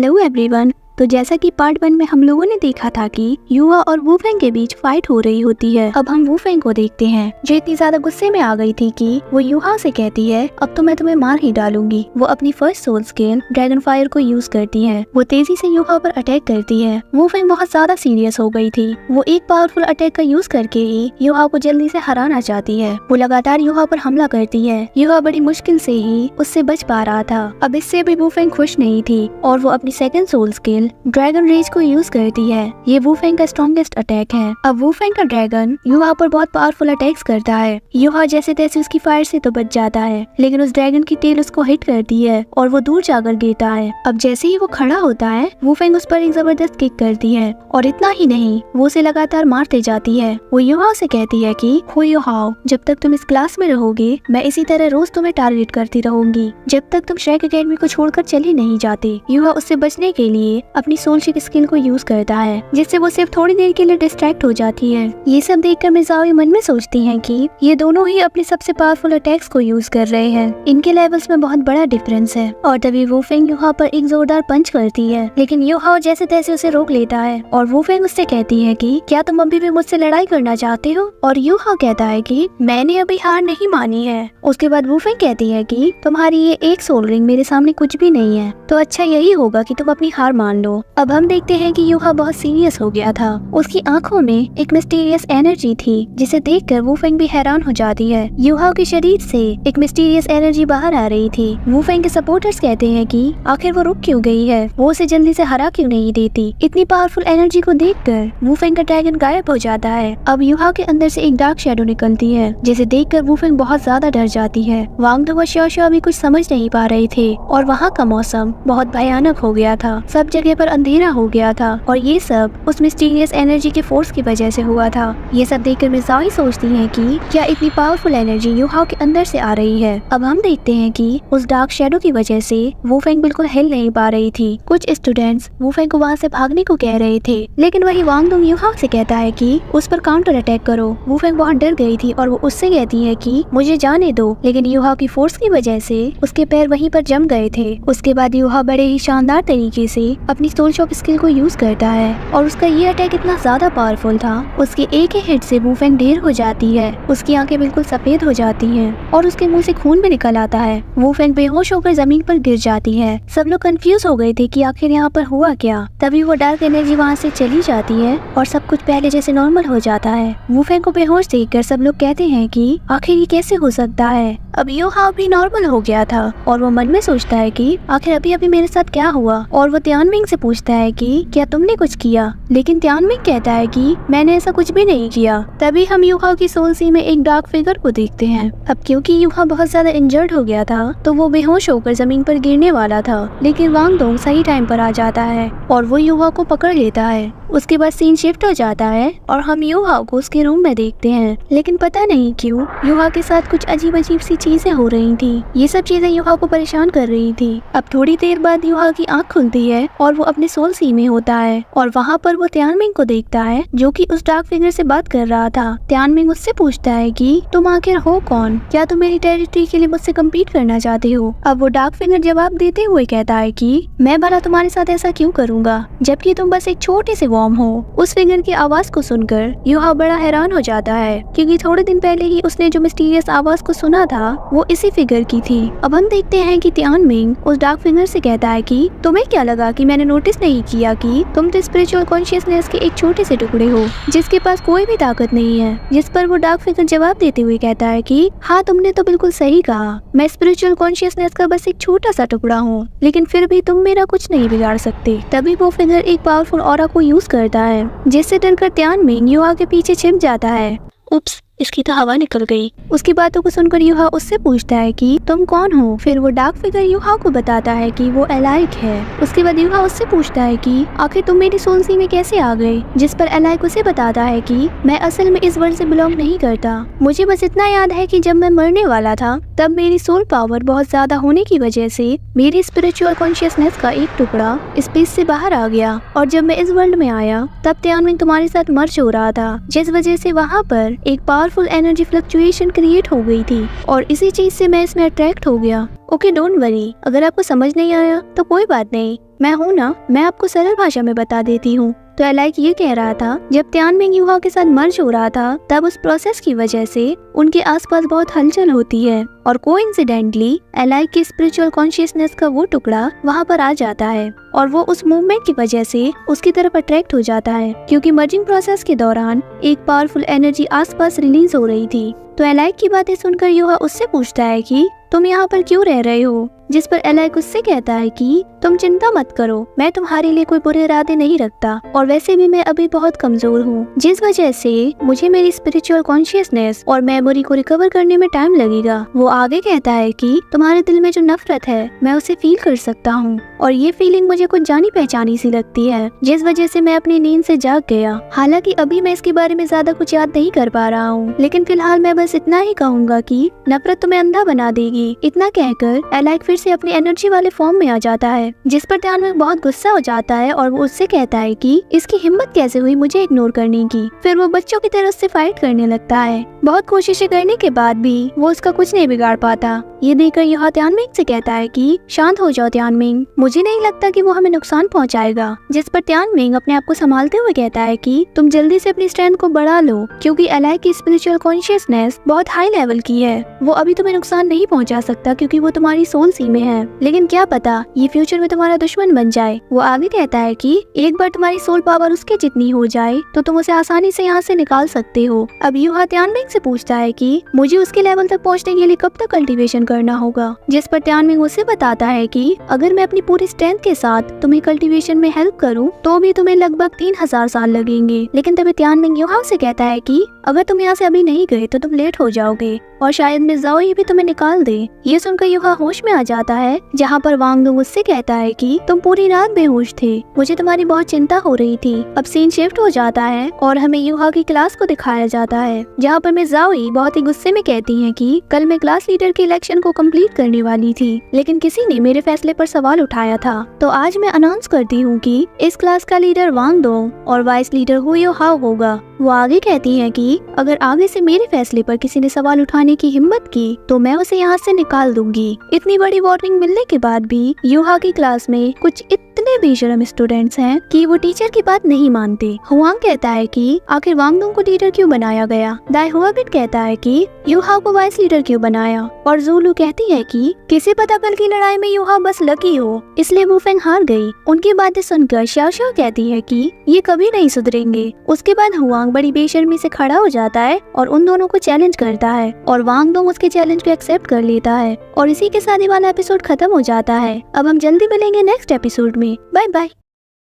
Hello everyone. तो जैसा कि पार्ट 1 में हम लोगों ने देखा था कि युहा और वूफेंग के बीच फाइट हो रही होती है। अब हम वूफेंग को देखते हैं जो इतनी ज्यादा गुस्से में आ गई थी कि वो युहा से कहती है अब तो मैं तुम्हें मार ही डालूंगी। वो अपनी first soul scale dragon fire को यूज करती है। वो तेजी से युहा पर अटैक करती है। वूफेंग बहुत ज्यादा सीरियस हो गई थी। वो एक पावरफुल अटैक का यूज करके ही युहा को जल्दी से हराना चाहती है। वो लगातार युहा पर हमला करती है। युहा बड़ी मुश्किल से ही उससे बच पा रहा था। अब इससे भी वूफेंग खुश नहीं थी और वो अपनी second soul scale dragon rage को यूज करती है। ये वूफेंग का स्ट्रॉन्गेस्ट अटैक है। अब वूफेंग का ड्रैगन युहा पर बहुत पावरफुल अटैक्स करता है। युहा जैसे तैसे उसकी फायर से तो बच जाता है, लेकिन उस ड्रैगन की टेल उसको हिट करती है और वो दूर जाकर गिरता है। अब जैसे ही वो खड़ा होता है वूफेंग उस पर एक जबरदस्त किक करती है और इतना ही नहीं, वो उसे लगातार मारते जाती है। वो युहा से कहती है कि हो युहा, जब तक तुम इस क्लास में रहोगे मैं इसी तरह रोज तुम्हें टारगेट करती रहूंगी, जब तक तुम श्रेक एकेडमी को छोड़कर चले नहीं जाते। युहा उससे बचने के लिए अपनी सोलशिक स्किल को यूज करता है, जिससे वो सिर्फ थोड़ी देर के लिए डिस्ट्रैक्ट हो जाती है। ये सब देखकर मिज़ाओ मन में सोचती हैं कि ये दोनों ही अपने सबसे पावरफुल अटैक्स को यूज कर रहे हैं। इनके लेवल्स में बहुत बड़ा डिफरेंस है। और तभी वूफेंग युहा पर एक जोरदार पंच करती है, लेकिन युहा जैसे तैसे उसे रोक लेता है और वूफेंग उससे कहती है कि क्या तुम अभी भी मुझसे लड़ाई करना चाहते हो? और युहा कहता है कि मैंने अभी हार नहीं मानी है। उसके बाद वूफेंग कहती है कि तुम्हारी ये एक सोल रिंग मेरे सामने कुछ भी नहीं है, तो अच्छा यही होगा कि तुम अपनी हार मान लो। अब हम देखते हैं कि युहा बहुत सीरियस हो गया था। उसकी आंखों में एक मिस्टीरियस एनर्जी थी, जिसे देखकर वूफेंग भी हैरान हो जाती है। युहा के शरीर से एक मिस्टीरियस एनर्जी बाहर आ रही थी। वूफेंग के सपोर्टर्स कहते हैं कि आखिर वो रुक क्यों गई है, वो उसे जल्दी से हरा क्यों नहीं देती। इतनी पावरफुल एनर्जी को देखकर वूफेंग का ड्रैगन गायब हो जाता है। अब युहा के अंदर से एक डार्क शैडो निकलती है, जिसे देखकर वूफेंग बहुत ज्यादा डर जाती है। वांगडू व xiaoxiao अभी कुछ समझ नहीं पा रहे थे और वहाँ का मौसम बहुत भयानक हो गया था। सब जगह पर अंधेरा हो गया था और ये सब उस मिस्टीरियस एनर्जी के फोर्स की वजह से हुआ था। ये सब देखकर मिज़ाओ सोचती है कि क्या इतनी पावरफुल एनर्जी युहा के अंदर से आ रही है। अब हम देखते हैं कि उस डार्क शैडो की वजह से वूफेंग बिल्कुल हिल नहीं पा रही थी। कुछ स्टूडेंट्स वूफेंग को वहाँ से भागने को कह रहे थे, लेकिन वही वांगडू युहा से कहता है कि उस पर काउंटर अटैक करो। वूफेंग बहुत डर गई थी और वो उससे कहती है कि मुझे जाने दो, लेकिन युहा की फोर्स की वजह से उसके पैर वहीं पर जम गए थे। उसके बाद युहा बड़े ही शानदार तरीके से अपनी सोल शॉक स्किल को यूज करता है और उसका ये अटैक इतना ज्यादा पावरफुल था, उसके एक ही हिट से वूफेंग ढेर हो जाती है। उसकी आंखें बिल्कुल सफेद हो जाती हैं और उसके मुंह से खून भी निकल आता है। वूफेंग बेहोश होकर जमीन पर गिर जाती है। सब लोग कंफ्यूज हो गए थे कि आखिर यहाँ पर हुआ क्या। तभी वो डार्क एनर्जी वहाँ से चली जाती है और सब कुछ पहले जैसे नॉर्मल हो जाता है। वूफेंग को बेहोश देखकर सब लोग कहते हैं कि आखिर ये कैसे हो सकता है। अब युहा भी नॉर्मल हो गया था और वो मन में सोचता है कि आखिर अभी अभी मेरे साथ क्या हुआ। और वो तियानमिंग से पूछता है कि क्या तुमने कुछ किया, लेकिन तियानमिंग कहता है कि मैंने ऐसा कुछ भी नहीं किया। तभी हम युहा की सोल सी में एक डार्क फिगर को देखते हैं। अब क्योंकि युहा बहुत ज्यादा इंजर्ड हो गया था तो वो बेहोश होकर जमीन पर गिरने वाला था, लेकिन वांगडोंग सही टाइम पर आ जाता है और वो युहा को पकड़ लेता है। उसके बाद सीन शिफ्ट हो जाता है और हम युहा को उसके रूम में देखते हैं, लेकिन पता नहीं क्यों युहा के साथ कुछ अजीब अजीब सी चीजें हो रही थी। ये सब चीजें युहा को परेशान कर रही थी। अब थोड़ी देर बाद युहा की आंख खुलती है और वो अपने सोल सी में होता है और वहाँ पर वो तियानमिंग को देखता है, जो कि उस डार्क फिगर से बात कर रहा था। तियानमिंग उससे पूछता है कि तुम आखिर हो कौन, क्या तुम मेरी टेरिटरी के लिए मुझसे कम्पीट करना चाहते हो। अब वो डार्क फिगर जवाब देते हुए कहता है कि मैं भला तुम्हारे साथ ऐसा क्यों करूँगा, जबकि तुम बस एक छोटे से वॉर्म हो। उस फिगर की आवाज को सुनकर युहा बड़ा हैरान हो जाता है, क्योंकि थोड़े दिन पहले ही उसने जो मिस्टीरियस आवाज को सुना था वो इसी फिगर की थी। अब हम देखते हैं कि तियानमिंग उस डार्क फिगर से कहता है कि तुम्हें क्या लगा कि मैंने नोटिस नहीं किया कि तुम तो स्पिरिचुअल कॉन्शियसनेस के एक छोटे से टुकड़े हो, जिसके पास कोई भी ताकत नहीं है। जिस पर वो डार्क फिगर जवाब देते हुए कहता है कि हाँ, तुमने तो बिल्कुल सही कहा, मैं स्पिरिचुअल कॉन्शियसनेस का बस एक छोटा सा टुकड़ा हूँ, लेकिन फिर भी तुम मेरा कुछ नहीं बिगाड़ सकते। तभी वो फिगर एक पावरफुल ऑरा को यूज करता है, जिससे डरकर तियानमिंग युहा के पीछे छिप जाता है। उप्स, इसकी तो हवा निकल गई। उसकी बातों को सुनकर युहा उससे पूछता है कि तुम कौन हो। फिर वो डार्क फिगर युहा को बताता है कि वो एलाइक है। उसके बाद युहा उससे पूछता है कि आखिर तुम मेरी सोल सी में कैसे आ गए, जिस पर एलाइक उसे बताता है कि मैं असल में इस वर्ल्ड से बिलोंग नहीं करता। मुझे बस इतना याद है कि जब मैं मरने वाला था तब मेरी सोल पावर बहुत ज्यादा होने की वजह से मेरी स्पिरिचुअल कॉन्शियसनेस का एक टुकड़ा स्पेस से बाहर आ गया, और जब मैं इस वर्ल्ड में आया तब तियानमिंग तुम्हारे साथ मर्ज हो रहा था, जिस वजह से वहाँ पर एक power powerful energy fluctuation create हो गई थी और इसी चीज से मैं इसमें अट्रैक्ट हो गया। ओके डोंट वरी, अगर आपको समझ नहीं आया तो कोई बात नहीं, मैं हूँ ना, मैं आपको सरल भाषा में बता देती हूँ। तो एलाइक ये कह रहा था, जब त्यानमिंग युहा के साथ मर्ज हो रहा था तब उस प्रोसेस की वजह से उनके आसपास बहुत हलचल होती है और कोइंसिडेंटली एलाइक की स्पिरिचुअल कॉन्शियसनेस का वो टुकड़ा वहाँ पर आ जाता है और वो उस मूवमेंट की वजह से उसकी तरफ अट्रैक्ट हो जाता है, क्योंकि मर्जिंग प्रोसेस के दौरान एक पावरफुल एनर्जी आसपास रिलीज हो रही थी। तो एलाइक की बातें सुनकर युहा उससे पूछता है कि तुम यहाँ पर क्यों रह रहे हो, जिस पर एलाइक उससे कहता है कि तुम चिंता मत करो, मैं तुम्हारे लिए कोई बुरे इरादे नहीं रखता और वैसे भी मैं अभी बहुत कमजोर हूँ, जिस वजह से मुझे मेरी स्पिरिचुअल कॉन्शियसनेस और मेमोरी को रिकवर करने में टाइम लगेगा। वो आगे कहता है कि तुम्हारे दिल में जो नफरत है मैं उसे फील कर सकता हूँ और ये फीलिंग मुझे कुछ जानी पहचानी सी लगती है, जिस वजह से मैं अपनी नींद से जाग गया। हालांकि अभी मैं इसके बारे में ज्यादा कुछ याद नहीं कर पा रहा हूँ, लेकिन फिलहाल मैं बस इतना ही कहूँगा कि नफरत तुम्हें अंधा बना देगी। इतना कहकर एलाइक फिर से अपनी एनर्जी वाले फॉर्म में आ जाता है, जिस पर त्यानमिंग बहुत गुस्सा हो जाता है और वो उससे कहता है कि इसकी हिम्मत कैसे हुई मुझे इग्नोर करने की। फिर वो बच्चों की तरह उससे फाइट करने लगता है। बहुत कोशिशें करने के बाद भी वो उसका कुछ नहीं बिगाड़ पाता। ये देखकर युहा त्यानमिंग से कहता है कि शांत हो जाओ त्यानमिंग, मुझे नहीं लगता कि वो हमें नुकसान पहुंचाएगा। जिस पर त्यानमिंग अपने आप को संभालते हुए कहता है कि तुम जल्दी से अपनी स्ट्रेंथ को बढ़ा लो, क्योंकि एलाइक की स्पिरिचुअल कॉन्शियसनेस बहुत हाई लेवल की है। वो अभी तुम्हें नुकसान नहीं पहुंचा सकता क्योंकि वो तुम्हारी सोल सी में है, लेकिन क्या पता ये फ्यूचर में तुम्हारा दुश्मन बन जाए। वो आगे कहता है कि एक बार तुम्हारी सोल पावर उसके जितनी हो जाए तो तुम उसे आसानी से यहाँ से निकाल सकते हो। अब युहा त्यानमिंग से पूछता है कि मुझे उसके लेवल तक पहुँचने के लिए कब तक कल्टीवेशन करना होगा, जिस पर त्यानमिंग उसे बताता है कि अगर मैं अपनी पूरी स्ट्रेंथ के साथ तुम्हें कल्टीवेशन में हेल्प करूं तो भी तुम्हें लगभग 3000 साल लगेंगे। लेकिन तभी त्यानमिंग युहा से कहता है कि अगर तुम यहाँ से अभी नहीं गए तो तुम लेट हो जाओगे और शायद मिस ज़ाओई भी तुम्हें निकाल दे। ये सुनकर युहा होश में आ जाता है, जहाँ पर वांगडोंग उससे कहता है कि तुम पूरी रात बेहोश थे, मुझे तुम्हारी बहुत चिंता हो रही थी। अब सीन शिफ्ट हो जाता है और हमें युहा की क्लास को दिखाया जाता है, जहाँ पर मिस ज़ाओई बहुत ही गुस्से में कहती है कि कल मैं क्लास लीडर के इलेक्शन को कंप्लीट करने वाली थी, लेकिन किसी ने मेरे फैसले पर सवाल उठाया था, तो आज मैं अनाउंस करती हूँ कि इस क्लास का लीडर वांगडोंग और वाइस लीडर हुयो हाओ होगा। वो आगे कहती है कि अगर आगे से मेरे फैसले पर किसी ने सवाल उठाने की हिम्मत की तो मैं उसे यहाँ से निकाल दूंगी। इतनी बड़ी वार्निंग मिलने के बाद भी युहा की क्लास में कुछ इतने बेशरम स्टूडेंट्स हैं कि वो टीचर की बात नहीं मानते। हुआंग कहता है कि आखिर वांगडोंग को लीडर क्यों बनाया गया। दाई हुआबिट कहता है कि युहा को वाइस लीडर क्यों बनाया, और ज़ुलू कहती है कि किसे पता कल की लड़ाई में युहा बस लकी हो, इसलिए वुफेंग हार गई। उनकी बातें सुनकर शाओ शाओ कहती है कि ये कभी नहीं सुधरेंगे। उसके बाद हुआंग बड़ी बेशर्मी से खड़ा हो जाता है और उन दोनों को चैलेंज करता है और वांगडोंग उसके चैलेंज को एक्सेप्ट कर लेता है और इसी के साथ ये वाला एपिसोड खत्म हो जाता है। अब हम जल्दी मिलेंगे नेक्स्ट एपिसोड में। Bye bye.